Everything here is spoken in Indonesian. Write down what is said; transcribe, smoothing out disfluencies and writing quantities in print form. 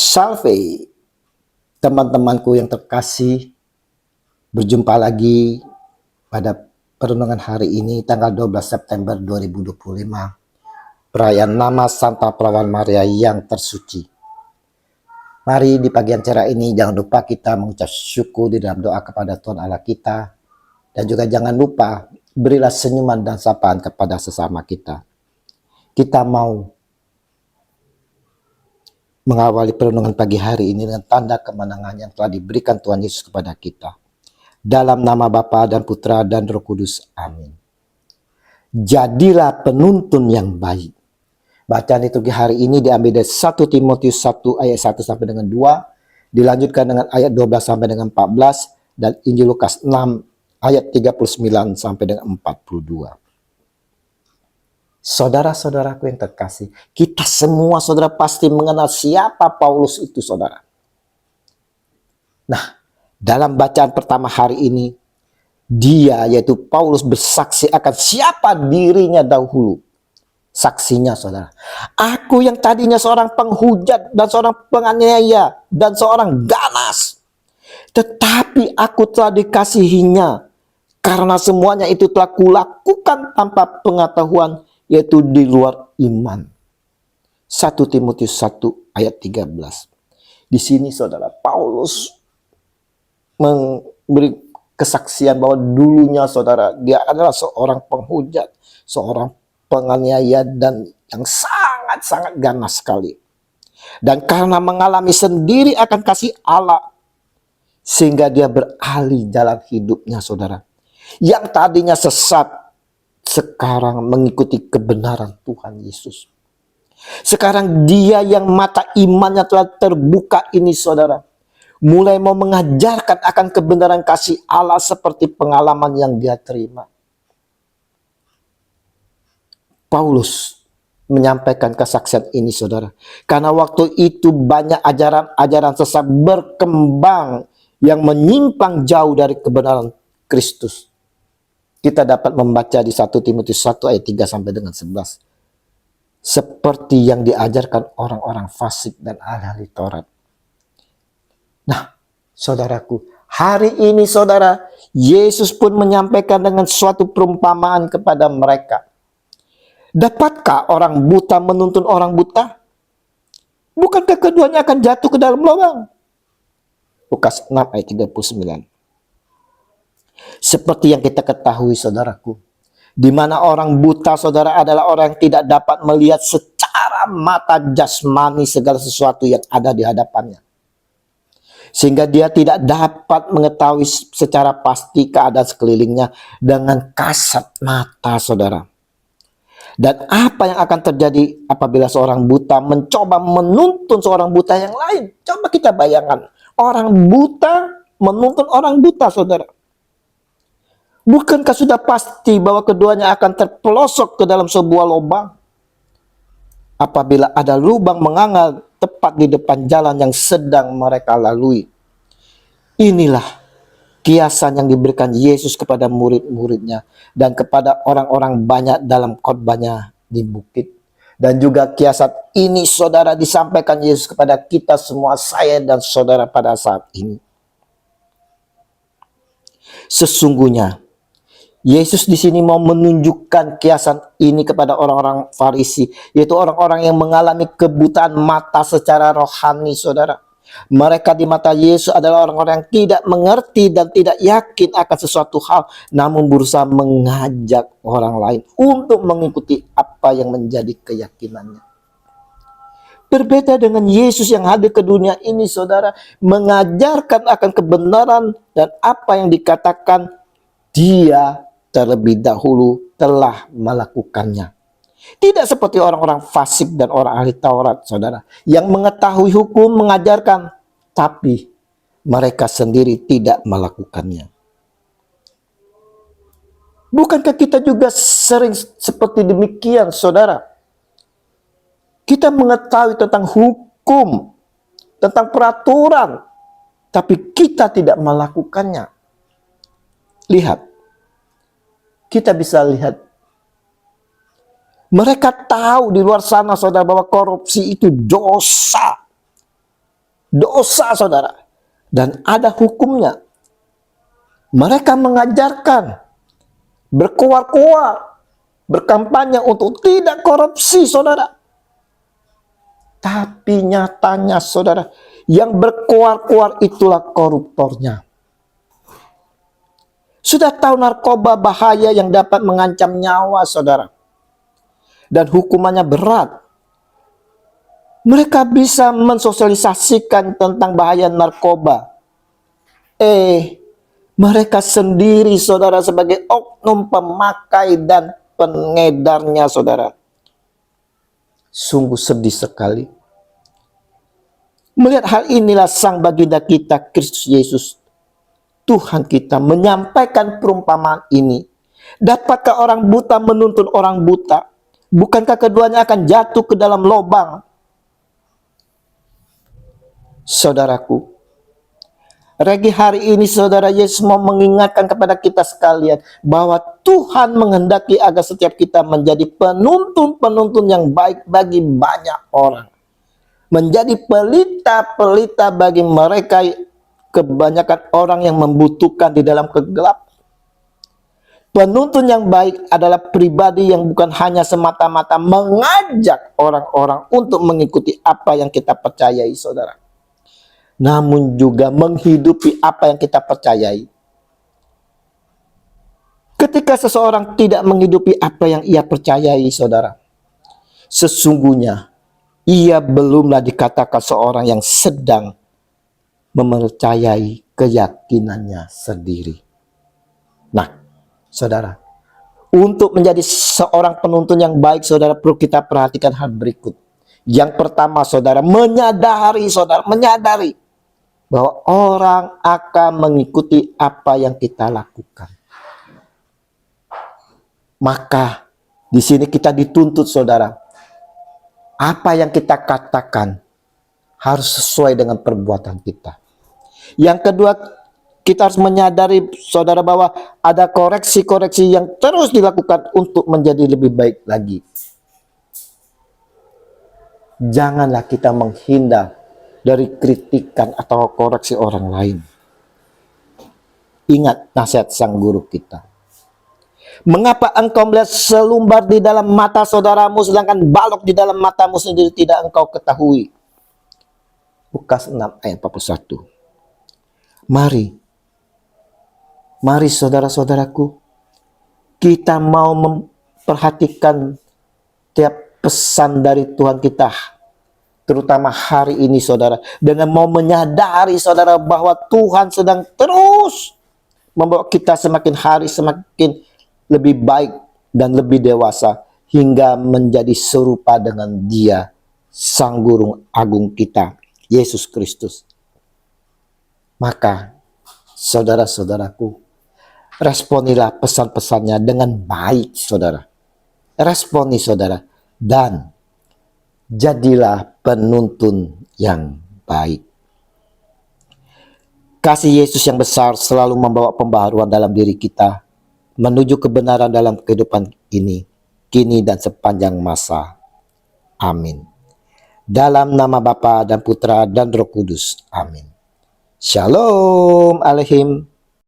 Salve, teman-temanku yang terkasih, berjumpa lagi pada perenungan hari ini tanggal 12 September 2025, perayaan nama Santa Perawan Maria yang tersuci. Mari di pagi yang cerah ini jangan lupa kita mengucap syukur di dalam doa kepada Tuhan Allah kita, dan juga jangan lupa berilah senyuman dan sapaan kepada sesama kita. Kita mau mengawali perenungan pagi hari ini dengan tanda kemenangan yang telah diberikan Tuhan Yesus kepada kita. Dalam nama Bapa dan Putra dan Roh Kudus. Amin. Jadilah penuntun yang baik. Bacaan liturgi hari ini diambil dari 1 Timotius 1 ayat 1 sampai dengan 2, dilanjutkan dengan ayat 12 sampai dengan 14, dan Injil Lukas 6 ayat 39 sampai dengan 42. Saudara-saudaraku yang terkasih, kita semua saudara pasti mengenal siapa Paulus itu, saudara. Nah, dalam bacaan pertama hari ini, dia yaitu Paulus bersaksi akan siapa dirinya dahulu. Saksinya, saudara, aku yang tadinya seorang penghujat dan seorang penganiaya dan seorang ganas, tetapi aku telah dikasihinya karena semuanya itu telah kulakukan tanpa pengetahuan, yaitu di luar iman. 1 Timotius 1 ayat 13. Di sini saudara, Paulus memberi kesaksian bahwa dulunya saudara, dia adalah seorang penghujat, seorang penganiaya dan yang sangat-sangat ganas sekali. Dan karena mengalami sendiri akan kasih Allah, sehingga dia beralih jalan hidupnya, saudara. Yang tadinya sesat, sekarang mengikuti kebenaran Tuhan Yesus. Sekarang dia yang mata imannya telah terbuka ini, saudara, mulai mau mengajarkan akan kebenaran kasih Allah seperti pengalaman yang dia terima. Paulus menyampaikan kesaksian ini, saudara, karena waktu itu banyak ajaran-ajaran sesat berkembang yang menyimpang jauh dari kebenaran Kristus. Kita dapat membaca di 1 Timotius 1 ayat 3 sampai dengan 11. Seperti yang diajarkan orang-orang fasik dan ahli Taurat. Nah, saudaraku, hari ini saudara, Yesus pun menyampaikan dengan suatu perumpamaan kepada mereka. Dapatkah orang buta menuntun orang buta? Bukankah keduanya akan jatuh ke dalam lubang? Lukas 6 ayat 39. Seperti yang kita ketahui, saudaraku, di mana orang buta, saudara, adalah orang yang tidak dapat melihat secara mata jasmani segala sesuatu yang ada di hadapannya, sehingga dia tidak dapat mengetahui secara pasti keadaan sekelilingnya dengan kasat mata, saudara. Dan apa yang akan terjadi apabila seorang buta mencoba menuntun seorang buta yang lain? Coba kita bayangkan, orang buta menuntun orang buta, saudara. Bukankah sudah pasti bahwa keduanya akan terpelosok ke dalam sebuah lubang? Apabila ada lubang menganga tepat di depan jalan yang sedang mereka lalui. Inilah kiasan yang diberikan Yesus kepada murid-muridnya dan kepada orang-orang banyak dalam khotbahnya di bukit. Dan juga kiasan ini, saudara, disampaikan Yesus kepada kita semua, saya dan saudara pada saat ini. Sesungguhnya Yesus di sini mau menunjukkan kiasan ini kepada orang-orang Farisi, yaitu orang-orang yang mengalami kebutaan mata secara rohani, saudara. Mereka di mata Yesus adalah orang-orang yang tidak mengerti dan tidak yakin akan sesuatu hal, namun berusaha mengajak orang lain untuk mengikuti apa yang menjadi keyakinannya. Berbeda dengan Yesus yang hadir ke dunia ini, saudara, mengajarkan akan kebenaran dan apa yang dikatakan, dia terlebih dahulu telah melakukannya. Tidak seperti orang-orang fasik dan orang ahli Taurat, saudara, yang mengetahui hukum mengajarkan, tapi mereka sendiri tidak melakukannya. Bukankah kita juga sering seperti demikian, saudara? Kita mengetahui tentang hukum, tentang peraturan, tapi kita tidak melakukannya. Lihat, kita bisa lihat, mereka tahu di luar sana, saudara, bahwa korupsi itu dosa. dosa saudara, dan ada hukumnya. Mereka mengajarkan, berkuar-kuar, berkampanye untuk tidak korupsi saudara. Tapi nyatanya saudara, yang berkuar-kuar itulah koruptornya. Sudah tahu narkoba bahaya yang dapat mengancam nyawa saudara, dan hukumannya berat. Mereka bisa mensosialisasikan tentang bahaya narkoba. Mereka sendiri saudara sebagai oknum pemakai dan pengedarnya saudara. Sungguh sedih sekali. Melihat hal inilah sang baginda kita Kristus Yesus, Tuhan kita, menyampaikan perumpamaan ini. Dapatkah orang buta menuntun orang buta? Bukankah keduanya akan jatuh ke dalam lubang? Saudaraku, Regi hari ini saudara Yesus mau mengingatkan kepada kita sekalian bahwa Tuhan menghendaki agar setiap kita menjadi penuntun-penuntun yang baik bagi banyak orang. Menjadi pelita-pelita bagi mereka, kebanyakan orang yang membutuhkan di dalam kegelapan. Penuntun yang baik adalah pribadi yang bukan hanya semata-mata mengajak orang-orang untuk mengikuti apa yang kita percayai saudara, namun juga menghidupi apa yang kita percayai. Ketika seseorang tidak menghidupi apa yang ia percayai saudara, sesungguhnya ia belumlah dikatakan seorang yang sedang mempercayai keyakinannya sendiri. Nah saudara, untuk menjadi seorang penuntun yang baik saudara, perlu kita perhatikan hal berikut. Yang pertama saudara, menyadari bahwa orang akan mengikuti apa yang kita lakukan. Maka di sini kita dituntut saudara, apa yang kita katakan harus sesuai dengan perbuatan kita. Yang kedua, kita harus menyadari saudara bahwa ada koreksi-koreksi yang terus dilakukan untuk menjadi lebih baik lagi. Janganlah kita menghindar dari kritikan atau koreksi orang lain. Ingat nasihat sang guru kita. Mengapa engkau melihat selumbar di dalam mata saudaramu, sedangkan balok di dalam matamu sendiri tidak engkau ketahui? Lukas 6 ayat 41. Mari saudara-saudaraku, kita mau memperhatikan tiap pesan dari Tuhan kita, terutama hari ini saudara, dengan mau menyadari saudara bahwa Tuhan sedang terus membawa kita semakin hari semakin lebih baik dan lebih dewasa, hingga menjadi serupa dengan Dia, Sang Guru Agung kita, Yesus Kristus. Maka saudara-saudaraku, responilah pesan-pesannya dengan baik saudara. Responi saudara, dan jadilah penuntun yang baik. Kasih Yesus yang besar selalu membawa pembaharuan dalam diri kita, menuju kebenaran dalam kehidupan ini, kini dan sepanjang masa. Amin. Dalam nama Bapa dan Putra dan Roh Kudus. Amin. Shalom Aleichem.